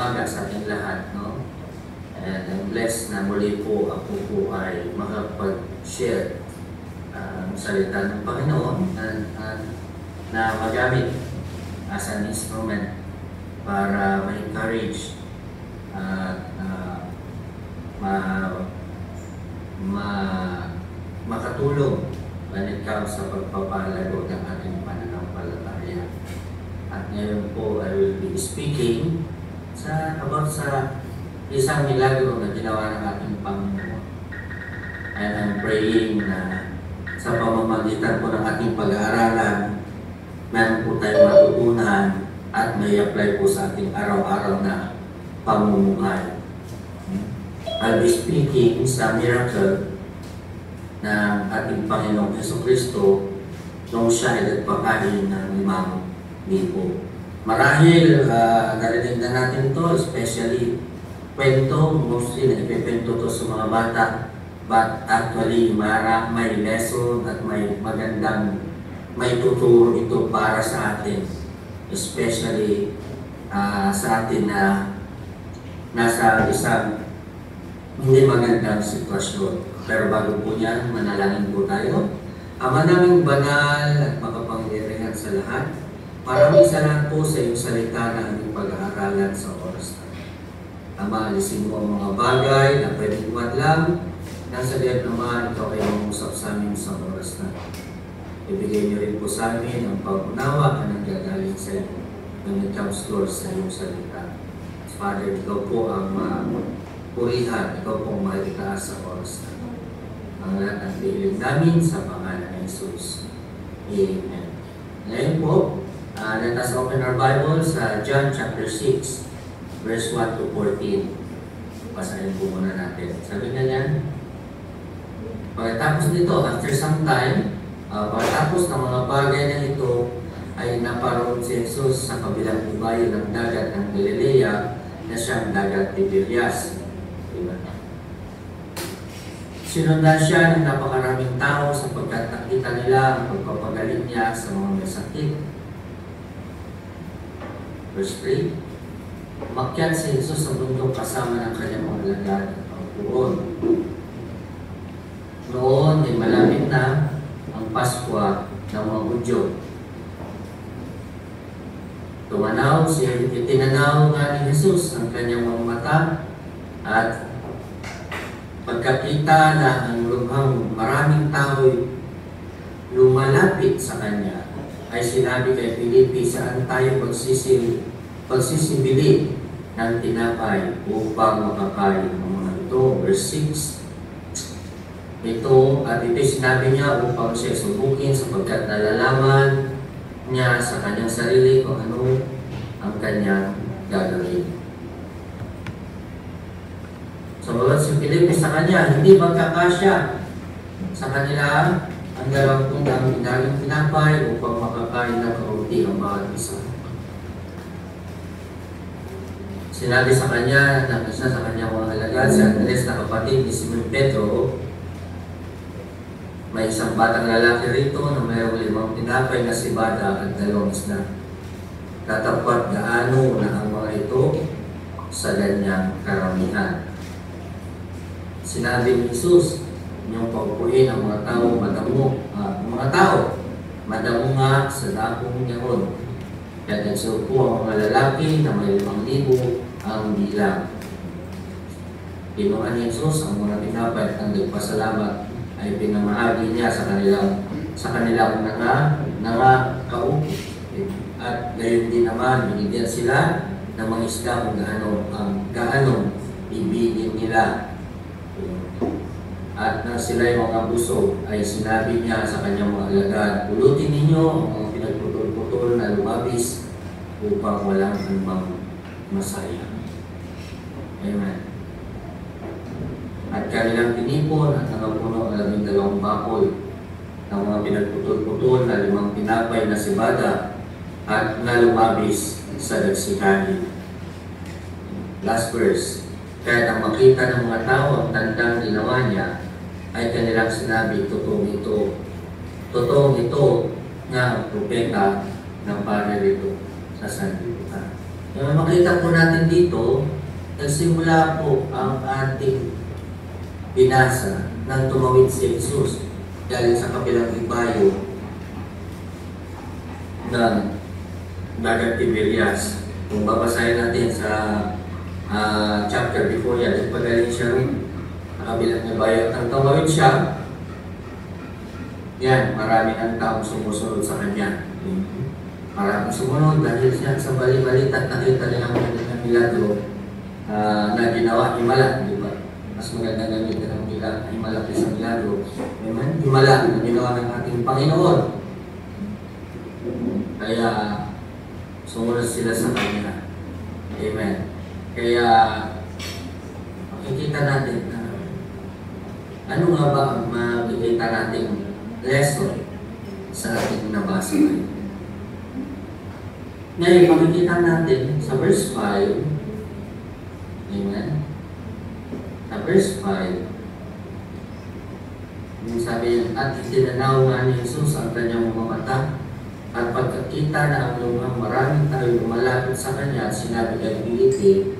umaga sa ating lahat, no? And I'm blessed na muli po ako po ay makapag-share ang salita ng Panginoon na magamit as an instrument para ma-encourage at makatulong when it comes sa pagpapalago ng ating pananampalataya. At ngayon po I will be speaking about sa isang milagro na ginawa ng ating Panginoon. And I'm praying na sa pamamagitan po ng ating pag-aaralan, meron po tayong matutunan at may apply po sa ating araw-araw na pamumuhay. I'll be speaking sa miracle ng ating Panginoong Jesucristo nung siya ay nagpakain ng 5,000. Marahil narinig na natin to, especially kwento, mostly na ipipento to sa mga bata, but actually may lesson at may magandang may tuturo ito para sa atin, especially sa atin na nasa isang hindi magandang sitwasyon. Pero bago po yan, manalangin po tayo. Ama naming banal at makapangyarihan sa lahat, maraming salamat po sa iyong salita na aming pag-aaralan sa oras na. Ama, alisin mo ang mga bagay na pwedeng lang, nasa lihat naman ikaw ay mangusap sa amin sa oras na. Ibigay niyo rin po sa amin ang pag-unawa na nanggagaling sa iyo when it comes to sa iyong salita. Father, ikaw po ang purihan, ikaw po ang maligtaas sa oras na. Ang lahat ng piling namin sa pangalan ng Jesus. Amen. Ngayon po, let us open our Bible sa John chapter 6, verse 1 to 14. Basahin po muna natin. Sabi na yan, pagkatapos nito, after some time, pagkatapos ng mga bagay na ito, ay naparoon si Jesus sa kabilang ibayo ng dagat ng Galilea na siyang dagat Tiberias. Diba? Sinundan siya ng napakaraming tao sapagkat nakita nila ang pagpapagaling niya sa mga may sakit. Verse 3, umakyat si Jesus sa bundok kasama ng kanyang mga alagad at paupuon. Noon ay malapit na ang Pasko ng mga Hudyo. Itinanaw nga ni Jesus ang kanyang mga mata at pagkakita na ang lubhang maraming tao'y lumalapit sa kanya, ay sinabi kay Filipe, saan tayo pagsisibili ng tinapay upang makakain ng mga ito. Verse 6, ito'y sinabi niya upang siya subukin sapagkat nalalaman niya sa kanyang sarili kung ano ang kanyang gagawin. Sumunod si Filipe sa kanya, hindi magkakasya sa kanila ang 20 inaling tinapay upang makakain ng kaunti ang bawat isa. Sinabi sa kanya na isa sa kanyang mga alagad, si Andres na kapatid ni Simon Pedro, may isang batang lalaki rito na mayroong 5 tinapay na sibada at 2 isda. Tatapat gaano na ang mga ito sa ganyang karamihan. Sinabi ni Jesus, inyong paupuin ang mga tao madamo, madamo nga sa dakong yaon. Kaya nagsupo ang mga lalaki na may 5,000 ang bilang. Kinuha ni Jesus ang mga tinapay at ang nagpasalamat ay pinamahagi niya sa kanilang nakaupo. At gayon din naman, binigyan sila ng mga isda kung gaano ibigin nila. At na sila'y mga busog, ay sinabi niya sa kanyang mga alagad, pulutin ninyo ang mga pinagputol-putol na lumabis upang walang anumang masaya. Amen. At kanilang tinipon at nakapuno ang 12 bakoy ng mga pinagputol-putol na 5 tinapay na sibada at na lumabis sa dagsihanin. Last verse. Kaya nang makita ng mga tao ang tandang ginawa niya, ay kanilang sinabi, totoong ito nga ang propeta ng Padre rito sa sanlibutan. Makita po natin dito nagsimula po ang ating binasa nang tumawid si Jesus galing sa kabilang ibayo ng Dagat Tiberias. Kung babasahin natin sa chapter before yan, nagpagaling siya rin sa kabilang ibayo. Ang tumawid siya, yan, marami ang taong sumusunod sa kanya. Maraming sumunod dahil siya sa bali-balit at nakita niya ang mga milagro na ginawa himala, di ba? Mas maganda gamitin ang himala kaysa milagro. Himala na ginawa ng ating Panginoon. Kaya sumunod sila sa Kanya. Amen. Kaya makikita natin na ano nga ba ang makikita nating lesson sa ating nabasa ngayon. Ngayon, makikita natin sa verse 5, amen? Sa verse 5, yung sabi niya, at itinanaw nga ni Jesus ang kanyang mga mata, at pagkakita na ang lumang maraming tayo lumalapit sa kanya, sinabi kay Filipe,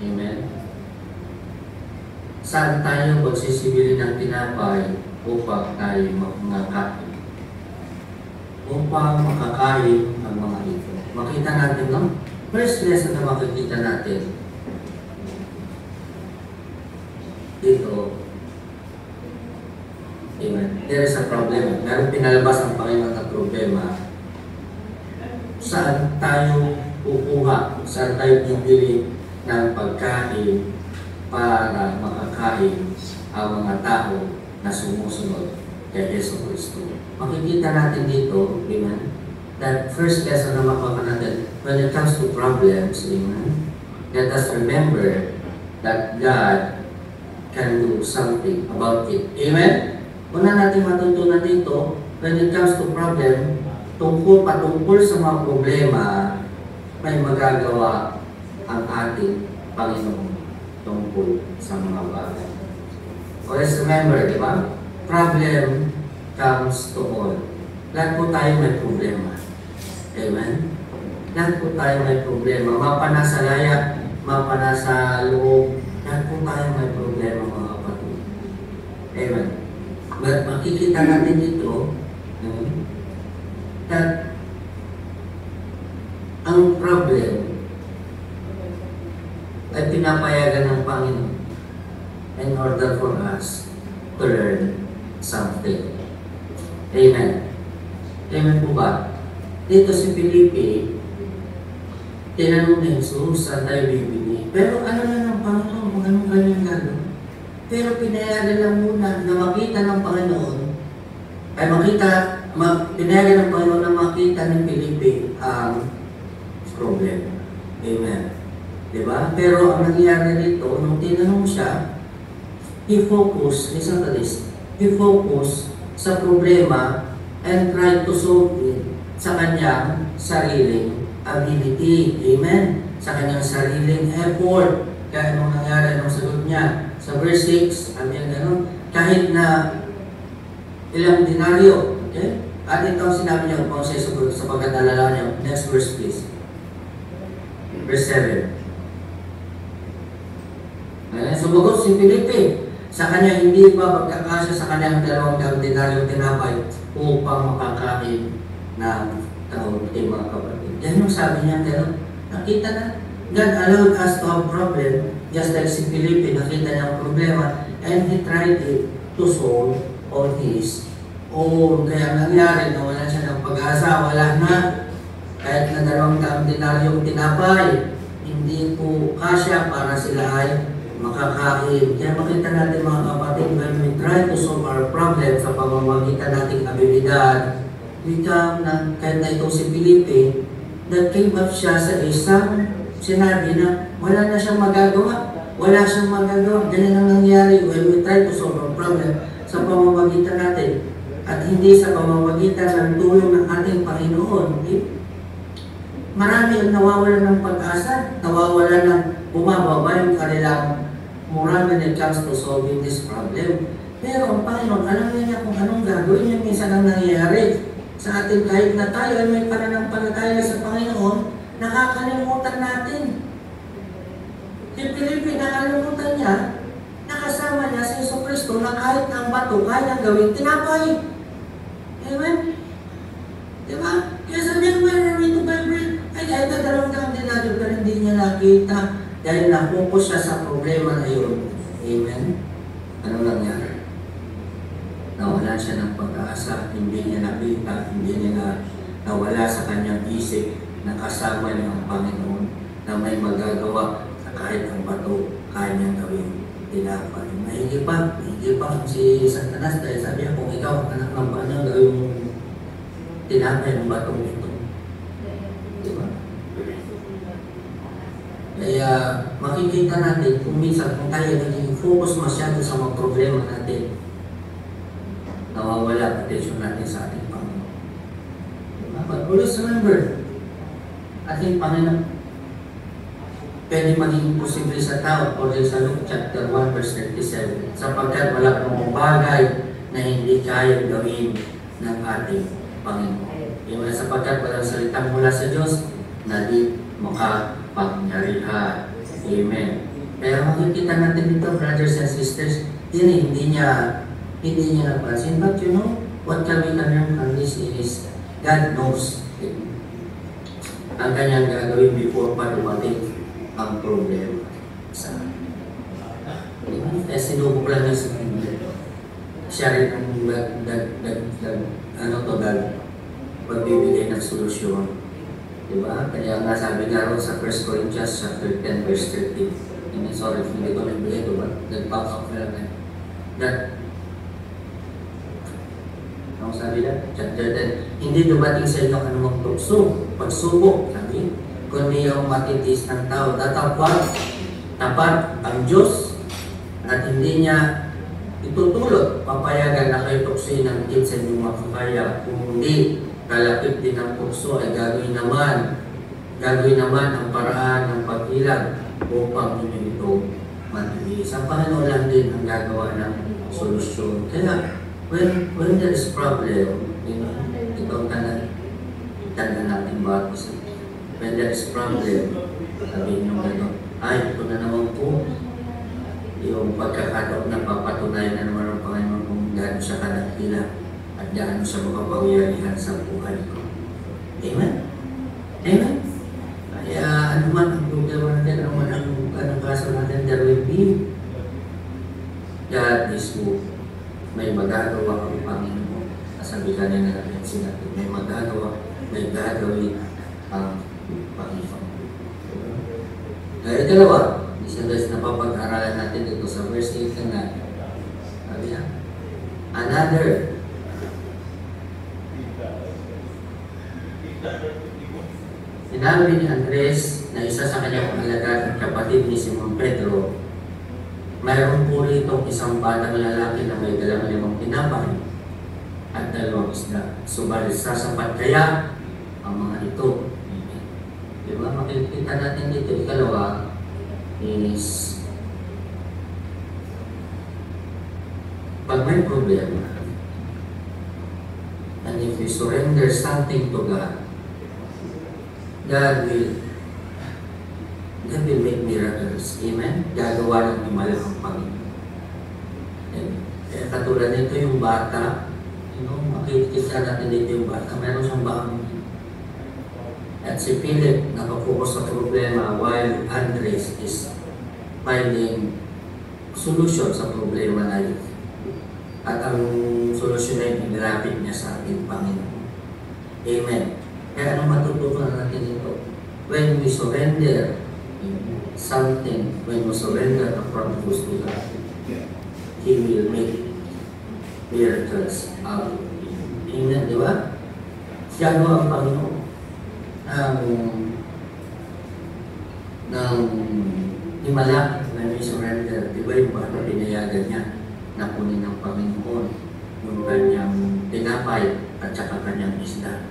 amen? Saan tayo magsisibili ng tinapay upang tayo makakain? Upang makakain ang mga ito. Makita natin, no? First lesson na makikita natin dito, amen, there is a problem. Meron pinalabas ang Panginoon na problema. Saan tayo kukuha? Saan tayo bibili ng pagkain para makakain ang mga tao na sumusunod kay Yesu Cristo? Makikita natin dito, amen, that first lesson na makuha natin, when it comes to problems, amen, let us remember that God can do something about it. Amen? Una natin matutunan dito, when it comes to problem, patungkol sa mga problema, may magagawa ang ating Panginoon tungkol sa mga bagay. Always remember, di ba? Problem comes to all. Lahat po tayo may problema. Amen? Lahat po tayo may problema. Mapanasa laya, mapanasa loob, lahat po tayo may problema, mga kapatid. Amen? But makikita natin dito, that ang problem ay pinapayagan ng Panginoon in order for us to learn something. Amen. Amen po ba? Dito si Filipe, tinanong ni Jesus, saan tayo bibili? Pero ano na ng Panginoon kung anong kanyang gano'n? Pero pinayagan lang muna na makita ng Panginoon, ay pinayagan ng Panginoon na makita ng Filipe ang problem. Amen. Diba? Pero ang nangyari dito, nung tinanong siya, he focused sa problema and tried to solve it sa kanyang sariling ability. Amen? Sa kanyang sariling effort. Kaya anong nangyari, anong sagot niya? Sa verse 6, kahit na ilang denaryo, okay? At ito ang sinabi niya kung sa pagkadalala niya. Next verse please. Verse 7. Sumagot si Filipe, sa kanya hindi ba magkakasya sa kanyang 200 denaryong tinapay upang makakain ng taon kay mga kapatid. Yan yung sabi niya, pero nakita na, God allowed us to have problem, just like si Filipe, nakita niya ang problema, and he tried it to solve on his own. Kaya nangyari na wala siya ng pag-asa, wala na, kahit na 200 denaryong tinapay, hindi po kasya para sila ay makakain. Kaya makita natin mga kapatid, when we try to solve our problem sa pamamagitan nating abilidad, kahit na ito si Filipe, nag-came up siya sa isang sinabi na wala na siyang magagawa. Wala siyang magagawa. Ganyan ang nangyari when we try to solve our problem sa pamamagitan natin at hindi sa pamamagitan ng tulong ng ating Panginoon. Okay? Marami ang nawawalan ng pag-asa, nawawalan ng bumababa yung kanilang moral when it comes to solving this problem. Pero ang Panginoon, alam niya kung anong gagawin niya. Minsan ang nangyayari sa atin, kahit na tayo ay may pananampalataya sa Panginoon, nakakalimutan natin. Si Felipe, nakalimutan niya, nakasama niya si Yesu Cristo na kahit ang bato, kaya gawin tinapay. Amen? Diba? Kaya sabi niya, where are we to buy bread? Ay, kahit na 2 taon din natin, pero hindi niya nakita dahil napokus siya sa problema na yun. Amen? Ano nangyari? Nawala siya ng pag-asa, hindi niya nakita, hindi niya nawala sa kanyang isip na kasama niya ang Panginoon na may magagawa na kahit ang bato kaya niyang gawin tinapay. Mahigi pa si Satanas dahil sabi niya, kung ikaw ang anak ng Panginoon, gawin mo tinapay ng batong ito. Diba? Kaya makikita natin kung minsan kung tayo naging focus masyado sa mga problema natin, nawawala attention natin sa ating Panginoon. Diba? But always remember, ating Panginoon pwede maging imposible sa tao o sa Luke chapter 1 verse 37 sapagkat wala pong bagay na hindi kaya gawin ng ating Panginoon. Yung sapagkat walang salitang mula sa Diyos na di makapangyarihan. Amen. Pero makikita natin dito, brothers and sisters, hindi niya napansin. But you know, what can we learn from this is God knows ang kanyang gagawin before pa dumating ang problema sa sinubok lang niya sa siya rin ang pagbibigay ng solusyon. Diba? Kaya nga sabi nga rin sa 1 Corinthians chapter 10 verse 13. Sorry, hindi ko nagbigay ito, but nag-pop up na lang that ang sabi na, chapter 10, hindi dumating sa inyo anumang tukso, pagsubok, sabi, kundi yung matitiis ng tao, tapat ang Diyos, at hindi niya itutulot, papayagan na kayo tuksoin ng higit sa inyong makakaya, kung hindi, kalapit din ang tukso ay gagawin naman ang paraan ng paghilag upang inyo ito matiis. Ang Panginoon lang din ang gagawa ng solusyon. Kaya, when there is problem, ito ang tanda natin bago sa when there is problem, sabihin nyo gano'n, ay, ito na naman po, yung pagkakataon na papatunayan na naman ang Panginoon kung gaano siya kadakila at gaano siya makapangyarihan sa buhay ko. Amen? Amen? Kaya ano man ang problema natin, ano man ang kaso natin, there will be God is who may magagawa ang Panginoon. Kasabi ka na natin sinabi, may magagawa, may gagawin ang Panginoon. Kaya dalawa, isang beses na papag-aralan natin dito sa verse 8 na sabi niya, another sinabi ni Andres na isa sa kanyang alagad at kapatid ni Simon Pedro, mayroon po rito isang batang lalaki na may dalang 5 tinapay at 2 isda. Subalit sasapat kaya ang mga ito. Diba? Makikita natin dito, ikalawa is pag may problema and if we surrender something to God, God will make miracles. Amen? Gagawa ng himala ang Panginoon. Kaya katulad nito yung bata, makikita natin dito yung bata, meron siyang baon. At si Philip nakapokus sa problema while Andres is finding solution sa problema na yun. At ang solusyon na yun, inilapit niya sa ating Panginoon. Amen. Kaya anong matutunan natin dito? When we surrender something, when we surrender a promise to God, He will make miracles out of it. Amen, di ba? Siya ang Panginoon ng himala when we surrender. Di ba yung bata pinayagan niya na kunin ng Panginoon yung kanyang tinapay at saka kanyang isda.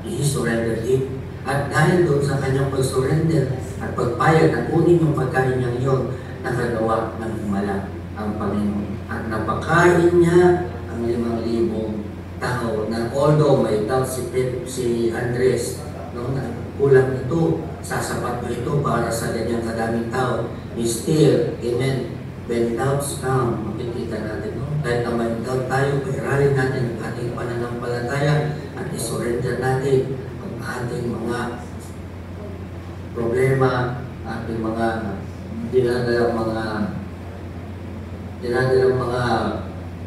He surrendered it. At dahil doon sa kanyang pag-surrender at pagpayag na kunin yung pagkain niya yun, nakagawa ng himala ang Panginoon. At napakain niya ang 5,000 tao na although may doubt si Andres, no, na kulang ito, sasapat ba ito para sa ganyang kadaming tao? Still, amen, when doubts come, makikita natin, no? Kahit na may doubt tayo, pairalin natin ang ating pananampalataya at isurrender natin ang ating mga problema, ating mga dinadalang mga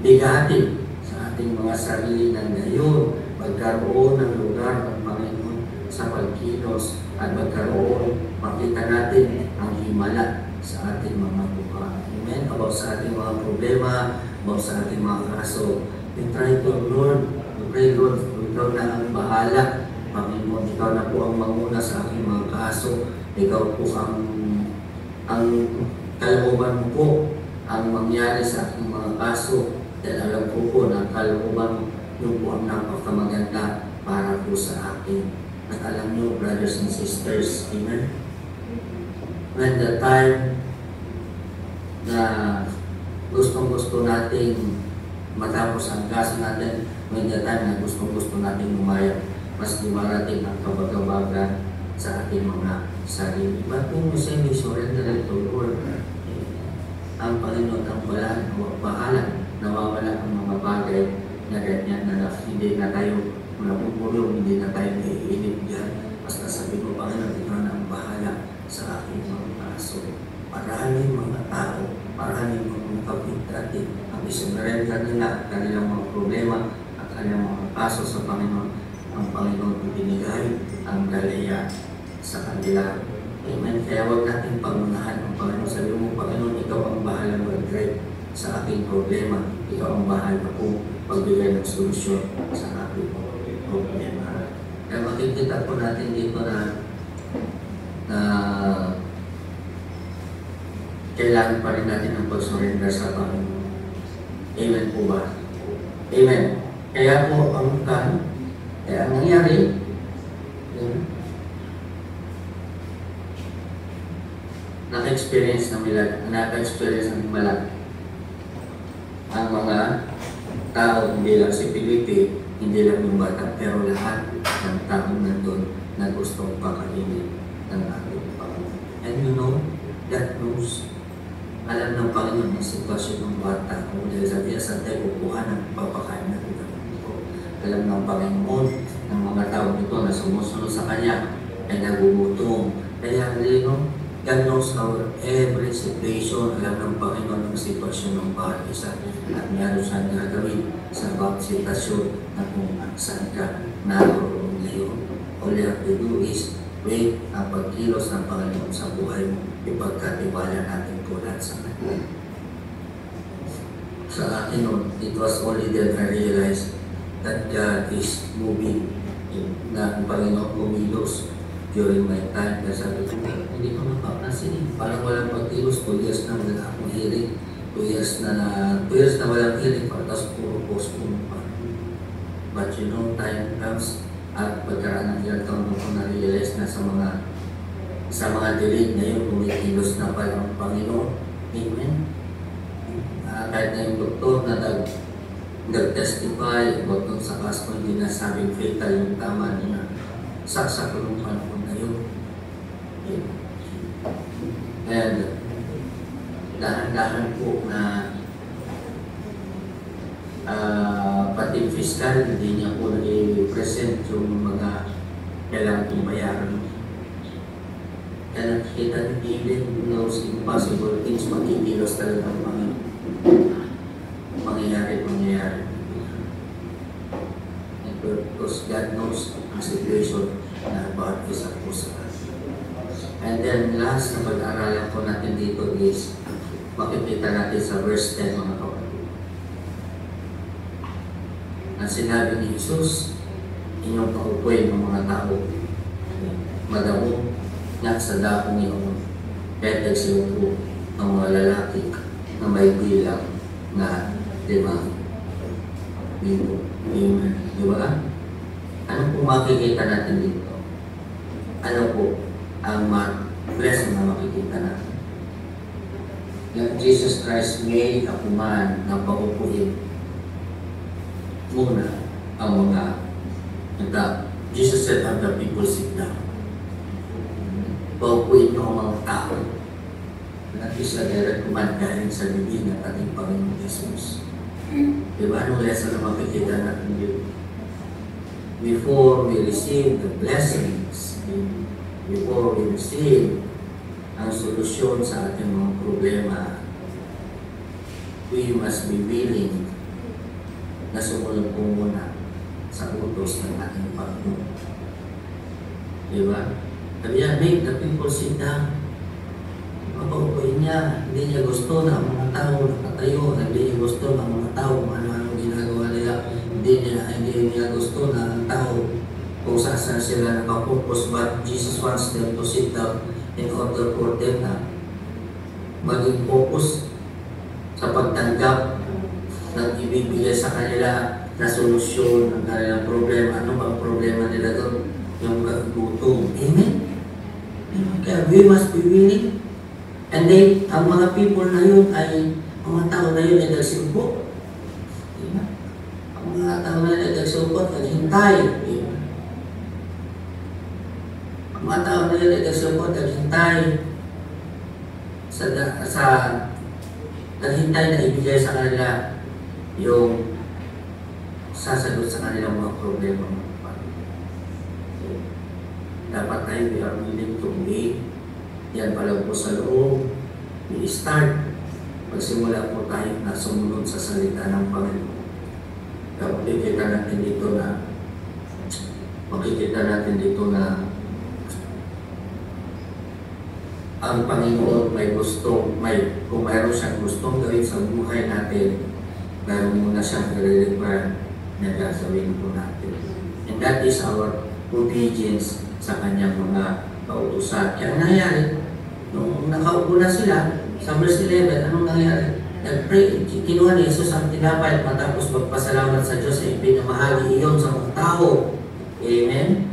bigatin sa ating mga sarili ng ngayon, magkaroon ng lugar ng Panginoon sa pagkilos at magkaroon, makita natin ang himala sa ating mga buhay. Amen? About sa ating mga problema, about sa ating mga kaso. We try to Lord, we pray Lord, ikaw na ang bahala. Panginoon, ikaw na po ang manguna sa aking mga kaso. Ikaw po ang kalooban mo po ang mangyari sa aking mga kaso. Dahil alam ko po na kalooban yung po ang napakamaganda para po sa akin. At alam nyo, brothers and sisters, amen? When the time na gustong-gusto nating matapos ang kaso natin, when the time na gustong-gusto nating lumayag, mas dumarating ang kabagabagan sa ating mga sarili. But kung we surrender to Lord, ang Panginoon ang bahala, nawawala ang mga bagay na ganyan na hindi na tayo napupulong, hindi na tayo naiinip dyan. Basta sabi ko, Panginoon, ikaw na ang bahala sa aking mga kaso. Maraming mga tao, maraming mga kapitati, ang isinurrender nila at kanilang mga problema at kanilang mga kaso sa Panginoon. Ang Panginoon ibinigay ang galaya sa kanila. Amen. Kaya huwag natin pangunahan ang Panginoon. Sabi mo, Panginoon, ikaw ang bahala mag-drive sa aking problema. Ikaw ang bahala po pagbigay ng solusyon sa aking problema. Kaya makikita po natin dito na kailangan pa rin natin ang pag-surrender sa Panginoon. Amen po ba? Amen. Kaya po ang nangyari, naka-experience ng himala ang mga tao, hindi lang si Felipe, hindi lang yung bata, pero lahat ng taong nandun na gustong pakainin ng ating Panginoon. And you know, that knows, alam ng Panginoon ang sitwasyon ng bata kung dahil sa tiya sa tayo kukuha ng papakain natin ng ito. Alam ng Panginoon ng mga tao nito na sumusunod sa Kanya ay nagugutom. Kaya God knows our every situation. Alam ng Panginoon ang sitwasyon ng bawat isa at meron siyang gagawin sa bawat sitwasyon na kung saan ka naroon ngayon. All you have to do is wait ang pagkilos ng Panginoon sa buhay mo. Ipagkatiwala natin po lahat sa Kanya. Sa akin noon, it was only then I realized that God is moving, na ang Panginoon kumilos during my time. Kaya sabi ko, hindi ko napapansin. Parang walang pagkilos, 2 years na wala akong hearing. 2 years na walang hearing, tapos puro postpone pa. But you know, time comes at pagkaraan ng ilang taon ko na-realize na sa mga delete na yun, kumikilos na pala ang Panginoon. Amen. Kahit na yung doktor na nag-testify about dun sa kaso, hindi na sabing fatal yung tama niya. Saksak ko nung panahon na yun. And dahan-dahan po na pati fiscal, hindi niya po i-present yung mga kailangan kong bayaran. Kaya nakikita ni David knows impossible things, magkikilos talaga ang Panginoon. Mangyayari. And because God knows ang situation na bawat isa po sa atin. And then last na pag-aaralan po natin dito is makikita natin sa verse 10 mga kapatid. Ang sinabi ni Jesus, inyong paupuin ng mga tao, madamo na sa dapong niyo, kaya nagsiupo ng mga lalaki na may bilang na 5,000. Amen. Di ba? Ano po makikita natin dito? Ano po ang blessing na makikita natin? That Jesus Christ made a command na paupuin muna ang mga tao. Jesus said, have the people sit down. paupuin niyo ang mga tao na at least nag-recommend galing sa bibig ng ating Panginoong Jesus. Diba? Anong lesson na makikita natin dito? Before we receive the blessings, before we receive ang solusyon sa ating mga problema, we must be willing na sumunod po muna sa utos ng ating Panginoon. Diba? Sabi niya, make the people sit down. Papaupuin niya, hindi niya gusto na mga tao nakatayo, hindi niya gusto na mga tao kung ano-ano ginagawa nila, hindi niya gusto na ang tao kung saan sila nakafocus, but Jesus wants them to sit down in order for them na maging focus sa pagtanggap ng ibibigay sa kanila na solusyon ng kanilang problema. Ano bang problema nila doon? Yung gutom. Amen? Kaya we must be willing. And then, ang mga people na yun ay, ang mga tao na yun ay nagsilpo. Diba? Ang mga tao na yun ay nagsilpo at naghintay. Diba? Ang mga tao na yun ay nagsilpo at naghintay sa naghintay na ibigay sa kanila yung sasagot sa kanilang mga problema. Dapat tayo, we are willing to wait. Yan pala po sa loob, i-start. Magsimula po tayo na sumunod sa salita ng Panginoon. Kaya makikita natin dito na ang Panginoon may gusto, kung mayroon siyang gustong gawin sa buhay natin, mayroon muna siyang i-require na gagawin po natin. And that is our obedience sa kanyang mga pautusan. Kaya nangyari, nung nakaupo na sila, sa verse 11, anong nangyari? Nag-pray, kinuha ni Jesus ang tinapay at matapos magpasalamat sa Diyos ay pinamahagi iyon sa mga tao. Amen?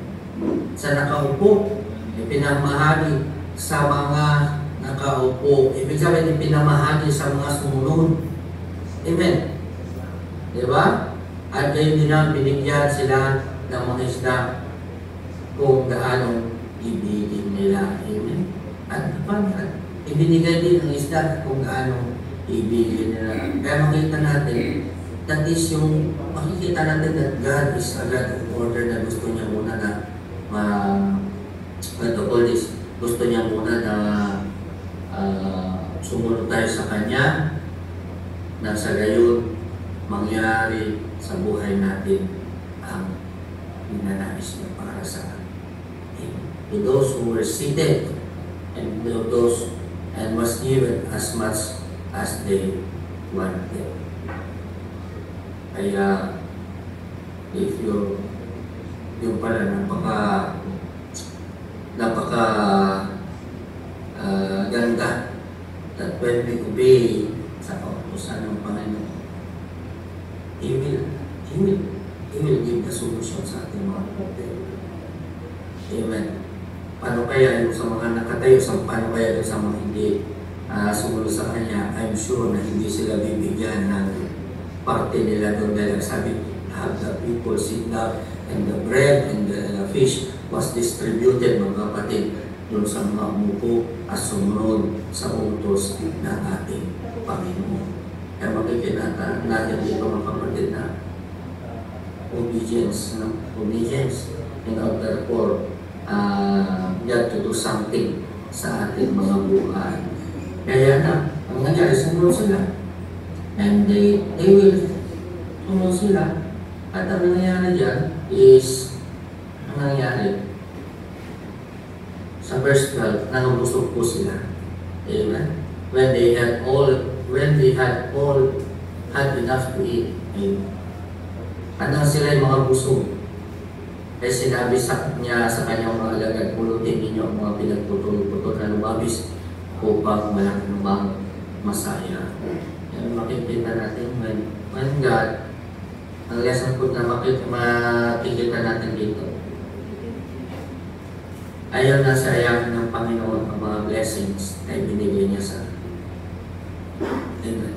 Sa nakaupo, ipinamahagi sa mga nakaupo. Ibig sabihin, ipinamahagi sa mga sumunod. Amen? Diba? At kayo din ang binigyan sila ng mga isda kung gaano ibigin nila. Amen? At ibinigay din ng isda kung gaano ibigin nila. Kaya makita natin, that is yung, makikita natin that God is a God of order na gusto niya muna na gusto niya muna na sumunod tayo sa Kanya na sa gayon mangyari sa buhay natin ang ninanais niya para sa atin. To those who were seated and to those and was given as much as they wanted. Kaya if yung pala napaka ganda that when we obey sa kautusan ng Panginoon, He will give the solution sa ating mga problema. Amen. Paano kaya yung sa mga nakatayo, paano kaya yung sa mga hindi sumunod sa Kanya? I'm sure na hindi sila bibigyan ng parte nila doon dahil sabi, have the people sit down and the bread and the fish was distributed, mga kapatid, doon sa mga umupo at sumunod sa utos ng ating Panginoon. Kaya makikita natin dito, mga kapatid, na obedience, in order for God to do something sa ating mga buhay. Kaya na, ang nangyari, sumunod sila. And they will sumunod sila. At ang nangyari dyan is, ang nangyari, sa verse 12, nangabusog po sila. Amen? When they had all had enough to eat. Amen? Hanggang sila yung mga busog. Kaya sinabi niya sa kanyang mga alagad, pulutin ninyo ang mga pinagputol-putol na lumabis upang walang lumang masaya. Yan makikita natin when God, ang lesson po na makikita natin dito, ayaw na sayang ng Panginoon ang mga blessings na ibinigay niya sa Amen.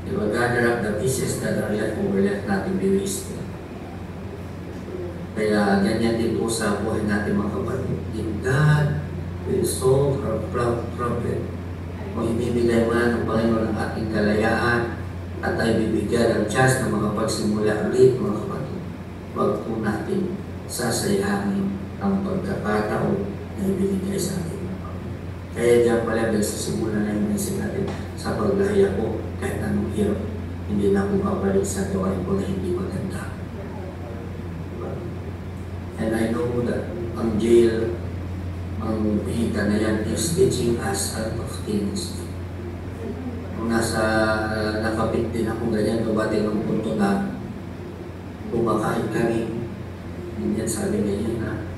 Diba, gather up the pieces that are left over, let natin be wasted. Kaya ganyan din po sa buhay natin, mga kapatid. If God will solve our problem. Kung ibibigay man ng Panginoon ang ating kalayaan at ay bibigyan ng chance na makapagsimula ulit, mga kapatid, huwag po natin sasayangin ang pagkakataon na ibinigay sa atin. Kaya diyan pala nagsisimula na yung message natin sa paglaya ko kahit anong hirap, hindi na ako babalik sa gawain ko na hindi maganda. And I know that ang jail, ang hita na yan is teaching us a lot of things. Kung nakapit din ako ganyan, dumating ang punto na kumakain kami. Ganyan sabi niya na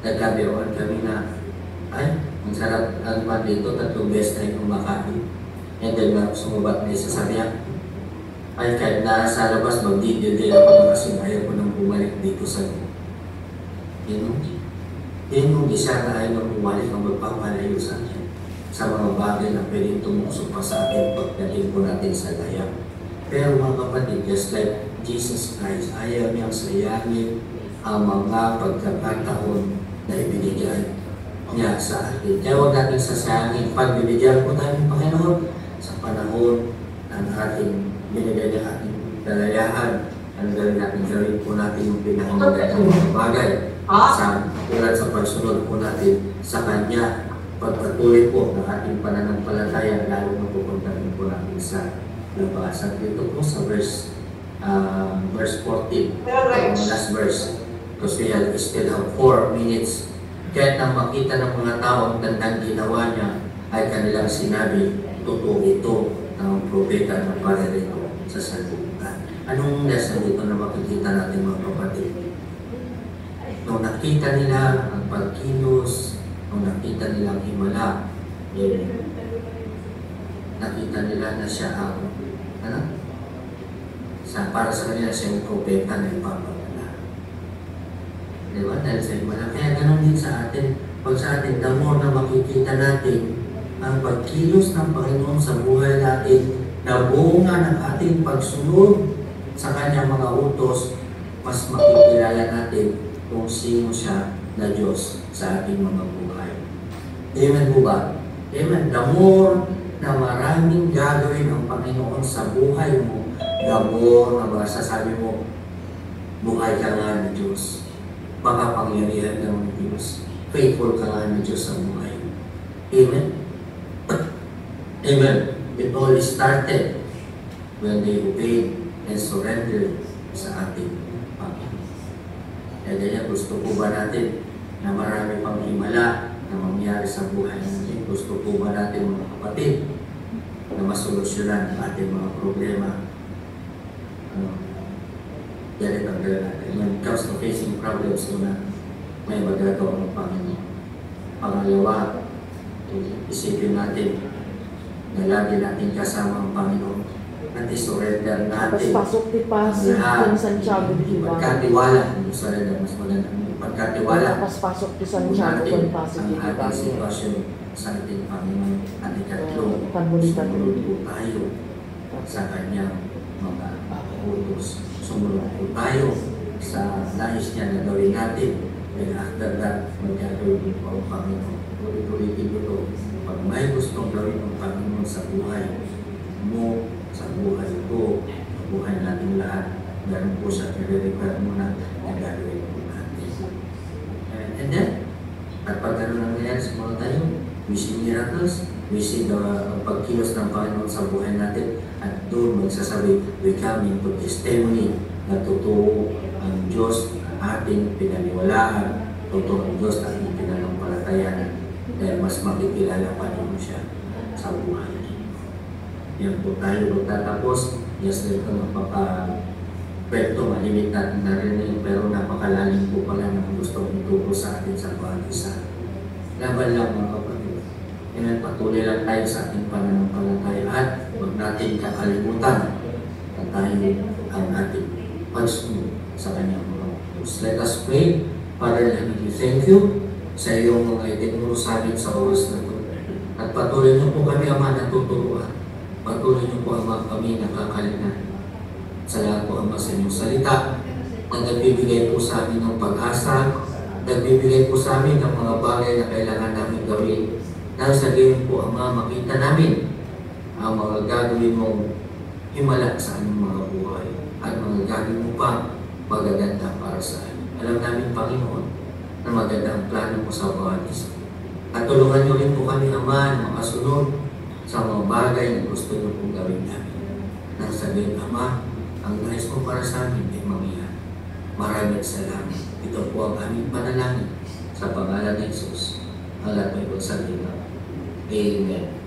nagkabiruan kami na ay, ang sarap ang man dito, 3 beses na yung kumakain. And then sumubat na isa, sabi niya, ay kahit nasa labas, magdidil ako na kasi ayaw ko nang bumalik dito sa yun yung isa na ayaw nang bumalik ang magpapalayo sa akin sa mga bagay na pwedeng tumusok pa sa atin pagdating po natin sa laya. Pero mga kapatid, just like Jesus Christ, ayaw niyang sayangin ang mga pagkakataon na ibinigay niya sa atin. Kaya huwag natin sasayangin pagbibigyan po tayo ng Panginoon sa panahon ng ating binigay ng ating kalayaan. Ang gawin po natin yung pinakamagandang mga bagay sa tulad sa pagsunod po natin sa Kanya. Pagpatuloy po ng ating pananampalataya, lalo na pupunta rin po natin sa labasan. Dito po sa verse 14, last verse. Because we still have 4 minutes. Kahit nang makita ng mga tao ang gandang ginawa niya, ay kanilang sinabi, totoo ito ng propeta na para rito sa salbutan. Anong lesson dito na makikita natin mga kapatid? Nung nakita nila ang pagkilos, nung nakita nilang himala, nakita nila na siya ang, para sa kanila siya yung propeta na ipapagala. Diba? Dahil sa himala. Kaya ganun din sa atin. Pag sa atin, the more na makikita natin ang pagkilos ng Panginoon sa buhay natin, na bunga ng ating pagsunod sa Kanyang mga utos, mas makikilala natin kung sino siya na Diyos sa ating mga buhay. Amen po ba? Amen. The more na maraming gagawin ang Panginoon sa buhay mo, the more na masasabi mo, buhay ka nga ng Diyos. Makapangyarihan ka ng Diyos. Faithful ka nga ng Diyos sa buhay. Amen? Amen. It all started when they obeyed and surrendered sa ating Panginoon. Kaya gusto po ba natin na marami pang himala na mangyari sa buhay natin? Gusto po ba natin mga kapatid na masolusyonan ang ating mga problema? Ganit ang gawin natin. When it comes to facing problems, na may magagawa ng Panginoon. Pangalawa, isipin natin na lagi natin kasama ang Panginoon at isurrender natin Pasok-pasok Santiago, di ba? pagkatiwala. Surrender, mas maganda. Pagkatiwala. Pasok di Santiago, pasok ang ating sitwasyon sa ating Panginoon. At ikatlo, sumunod po tayo sa Kanyang mga utos. Sumunod po tayo sa nais niya na gawin natin. And after that, magkagawin po ang Panginoon. Ulit-ulitin ko ito. Pag may gustong gawin ang Panginoon sa buhay mo, sa buhay ko, sa buhay natin lahat, meron po siya i-require muna na gagawin po natin. And then, at pag gano'n nangyayari sa mga tayo, we see miracles, we see the pagkilos ng Panginoon sa buhay natin, at doon magsasabi, we come into testimony na totoo ang Diyos na ating pinaniwalaan, totoo ang Diyos na ating pinanampalatayan, dahil mas makikilala pa rin siya sa buhay. Yan po tayo magtatapos. Yes, ito magpapapekto, malimit natin narinig, pero napakalalim po pala ng gusto ituro sa atin sa bawat isa. Laban lang mga kapatid. Yan, patuloy lang tayo sa ating pananampalataya at huwag natin kakalimutan na tayo ang ating pagsunod sa Kanyang mga utos. Let us pray. Father, thank you sa iyong mga itinuro sa amin sa oras na ito. At patuloy niyo po kami, Ama, natuturuan. Patuloy niyo po, Ama, kami nakakalinan. Salamat po, Ama, sa inyong salita na nagbibigay po sa amin ng pag-asa nagbibigay po sa amin ng mga bagay na kailangan namin gawin. Dahil sa gayon po, Ama, makita namin ang mga gagawin mong himala sa aming mga buhay at mga gagawin mo pa magaganda para sa amin. Alam namin, Panginoon, na maganda ang plano mo sa bawat isa. At tulungan niyo rin po kami, Ama, na makasunod sa mga bagay na gusto niyo pong gawin namin. Nang sabihin, Ama, ang nais mo para sa amin ay mangyari. Maraming salamat. Ito po ang aming panalangin sa pangalan ni Jesus. Ang lahat may pagsalita. Amen.